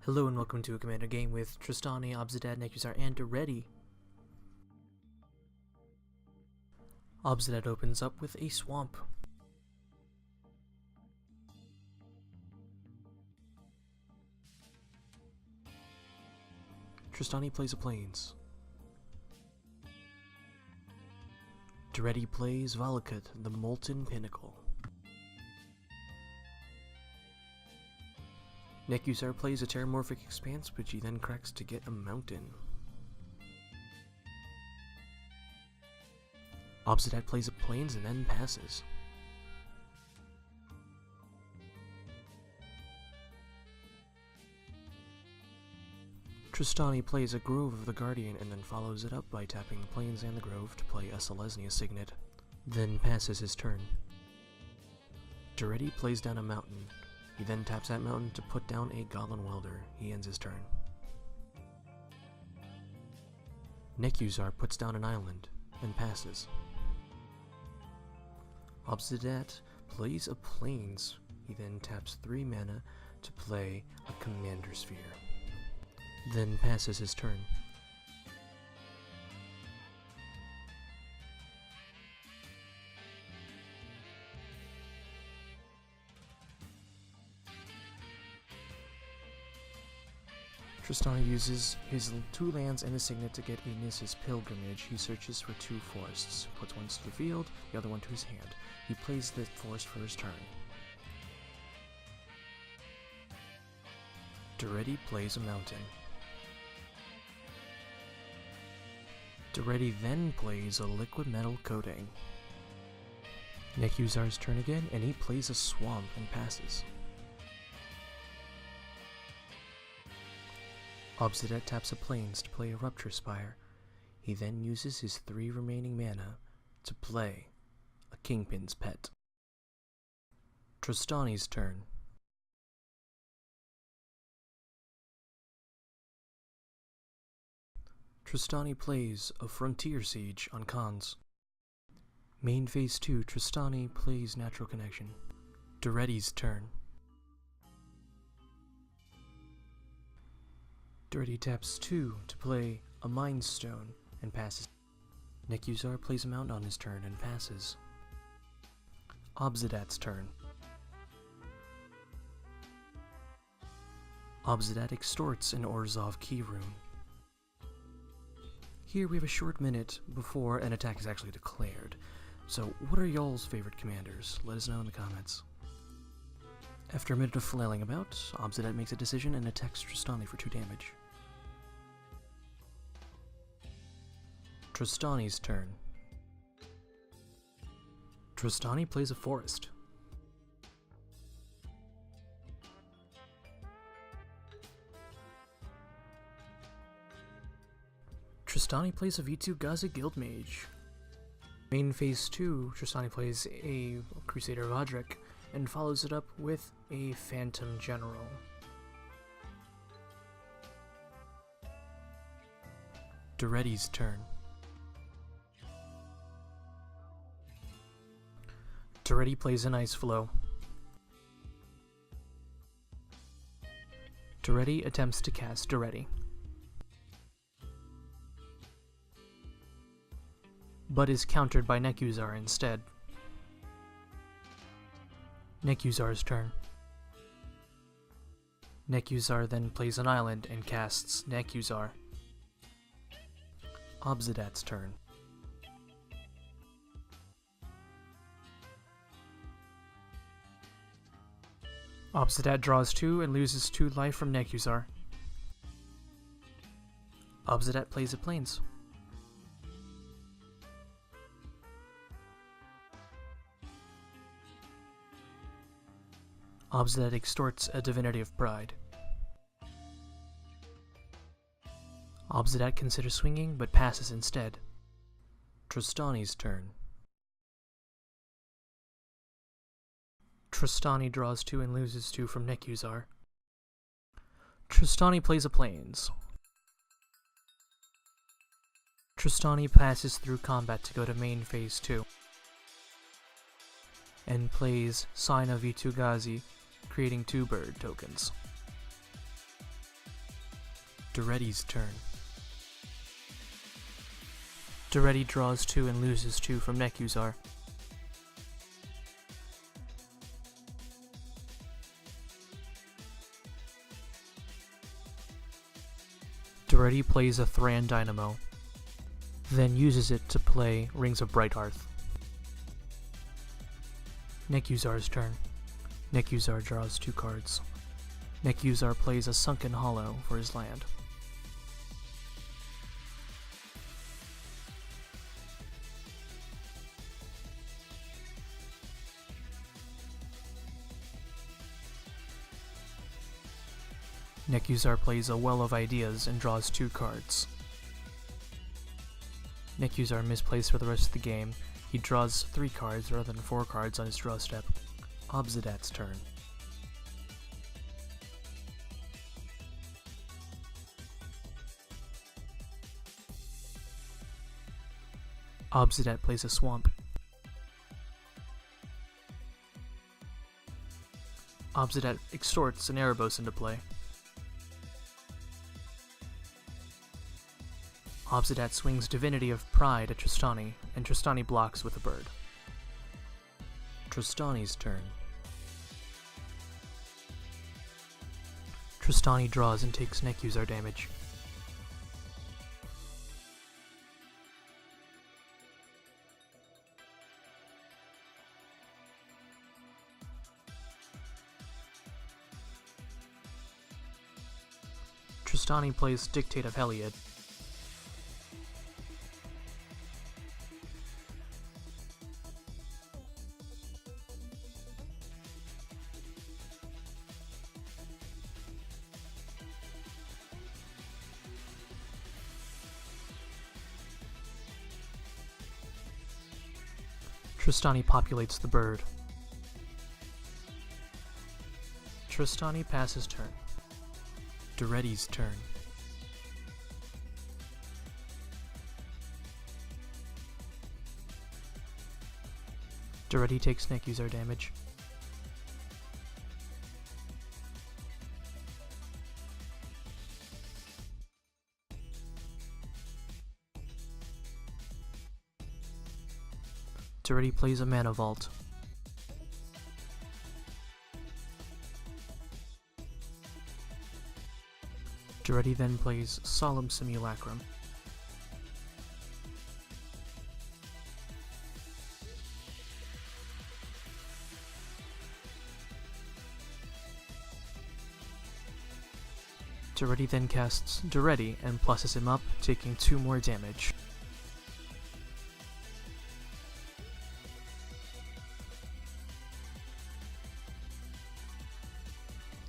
Hello and welcome to a Commander game with Trostani, Obzedat, Nekusar, and Daretti. Obzedat opens up with a swamp. Trostani plays a plains. Daretti plays Valakut, the Molten Pinnacle. Nekusar plays a Terramorphic Expanse, which he then cracks to get a mountain. Obzedat plays a plains and then passes. Trostani plays a Grove of the Guardian and then follows it up by tapping the plains and the Grove to play a Selesnya Signet, then passes his turn. Daretti plays down a mountain. He then taps that mountain to put down a Goblin Welder. He ends his turn. Nekusar puts down an island and passes. Obzedat plays a plains. He then taps 3 mana to play a Commander Sphere, then passes his turn. Trostani uses his 2 lands and a signet to get Ignis' Pilgrimage. He searches for 2 forests, puts one to the field, the other one to his hand. He plays the forest for his turn. Daretti plays a mountain. Daretti then plays a Liquid Metal Coating. Nekusar's turn again, and he plays a swamp and passes. Obzedat taps a plains to play a Rupture Spire. He then uses his 3 remaining mana to play a Kingpin's Pet. Trostani's turn. Trostani plays a Frontier Siege on Khans. Main phase 2, Trostani plays Natural Connection. Daretti's turn. Daretti taps 2 to play a Mind Stone and passes. Nekusar plays a mountain on his turn and passes. Obzedat's turn. Obzedat extorts an Orzhov Key Rune. Here we have a short minute before an attack is actually declared. So what are y'all's favorite commanders? Let us know in the comments. After a minute of flailing about, Obzedat makes a decision and attacks Trostani for 2 damage. Trostani's turn. Trostani plays a forest. Trostani plays a V2 Gaza Guildmage. Main phase 2, Trostani plays a Crusader Vadrik and follows it up with a Phantom General. Daretti's turn. Daretti plays an Ice Flow. Daretti attempts to cast Daretti, but is countered by Nekusar instead. Nekusar's turn. Nekusar then plays an island and casts Nekusar. Obzedat's turn. Obzedat draws 2 and loses 2 life from Nekusar. Obzedat plays a plains. Obzedat extorts a Divinity of Pride. Obzedat considers swinging, but passes instead. Trostani's turn. Trostani draws 2 and loses 2 from Nekusar. Trostani plays a plains. Trostani passes through combat to go to main phase 2. and plays Sign of Itugazi, creating 2 bird tokens. Daretti's turn. Daretti draws 2 and loses 2 from Nekusar. Daretti plays a Thran Dynamo, then uses it to play Rings of Brighthearth. Nekusar's turn. Nekusar draws 2 cards. Nekusar plays a Sunken Hollow for his land. Nekusar plays a Well of Ideas and draws 2 cards. Nekusar misplays for the rest of the game. He draws 3 cards rather than 4 cards on his draw step. Obzedat's turn. Obzedat plays a Swamp. Obzedat extorts an Erebos into play. Obzedat swings Divinity of Pride at Trostani, and Trostani blocks with a bird. Trostani's turn. Trostani draws and takes Nekusar damage. Trostani plays Dictate of Heliod. Trostani populates the bird. Trostani passes turn. Daretti's turn. Daretti takes Nekusar damage. Daretti plays a Mana Vault. Daretti then plays Solemn Simulacrum. Daretti then casts Daretti and pluses him up, taking 2 more damage.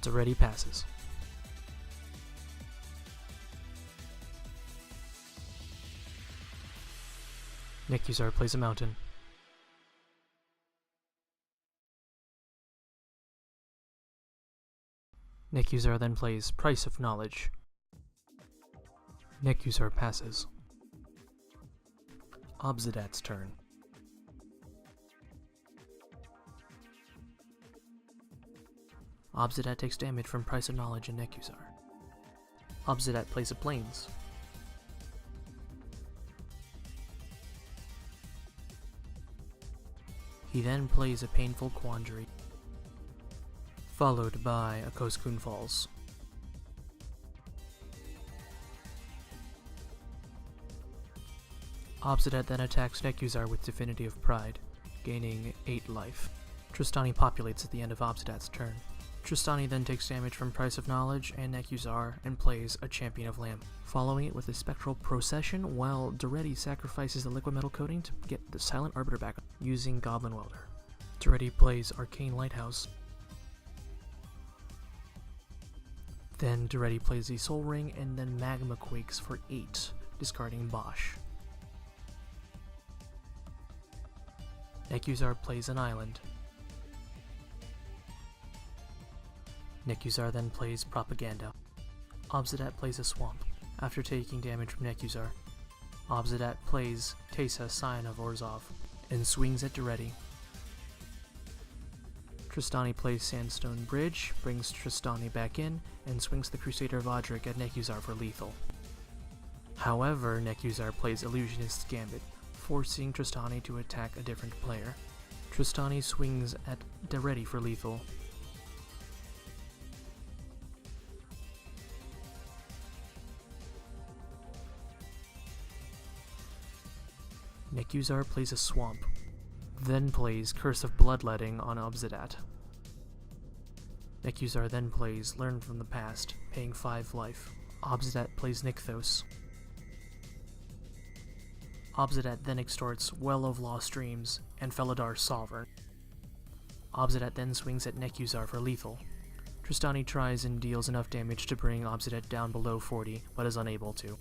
Daretti passes. Nekusar plays a mountain. Nekusar then plays Price of Knowledge. Nekusar passes. Obzedat's turn. Obzedat takes damage from Price of Knowledge and Nekusar. Obzedat plays a Plains. He then plays a Painful Quandary, followed by a Koskun Falls. Obzedat then attacks Nekusar with Divinity of Pride, gaining 8 life. Trostani populates at the end of Obzedat's turn. Trostani then takes damage from Price of Knowledge and Nekusar and plays a Champion of Lamb, following it with a Spectral Procession, while Daretti sacrifices the Liquid Metal Coating to get the Silent Arbiter back using Goblin Welder. Daretti plays Arcane Lighthouse. Then Daretti plays the Soul Ring and then Magma Quakes for 8, discarding Bosch. Nekusar plays an island. Nekusar then plays Propaganda. Obzedat plays a Swamp. After taking damage from Nekusar, Obzedat plays Teysa, Scion of Orzhov, and swings at Daretti. Trostani plays Sandstone Bridge, brings Trostani back in, and swings the Crusader Vodric at Nekusar for lethal. However, Nekusar plays Illusionist's Gambit, forcing Trostani to attack a different player. Trostani swings at Daretti for lethal. Nekusar plays a Swamp, then plays Curse of Bloodletting on Obzedat. Nekusar then plays Learn from the Past, paying 5 life. Obzedat plays Nykthos. Obzedat then extorts Well of Lost Dreams and Felidar Sovereign. Obzedat then swings at Nekusar for lethal. Trostani tries and deals enough damage to bring Obzedat down below 40, but is unable to.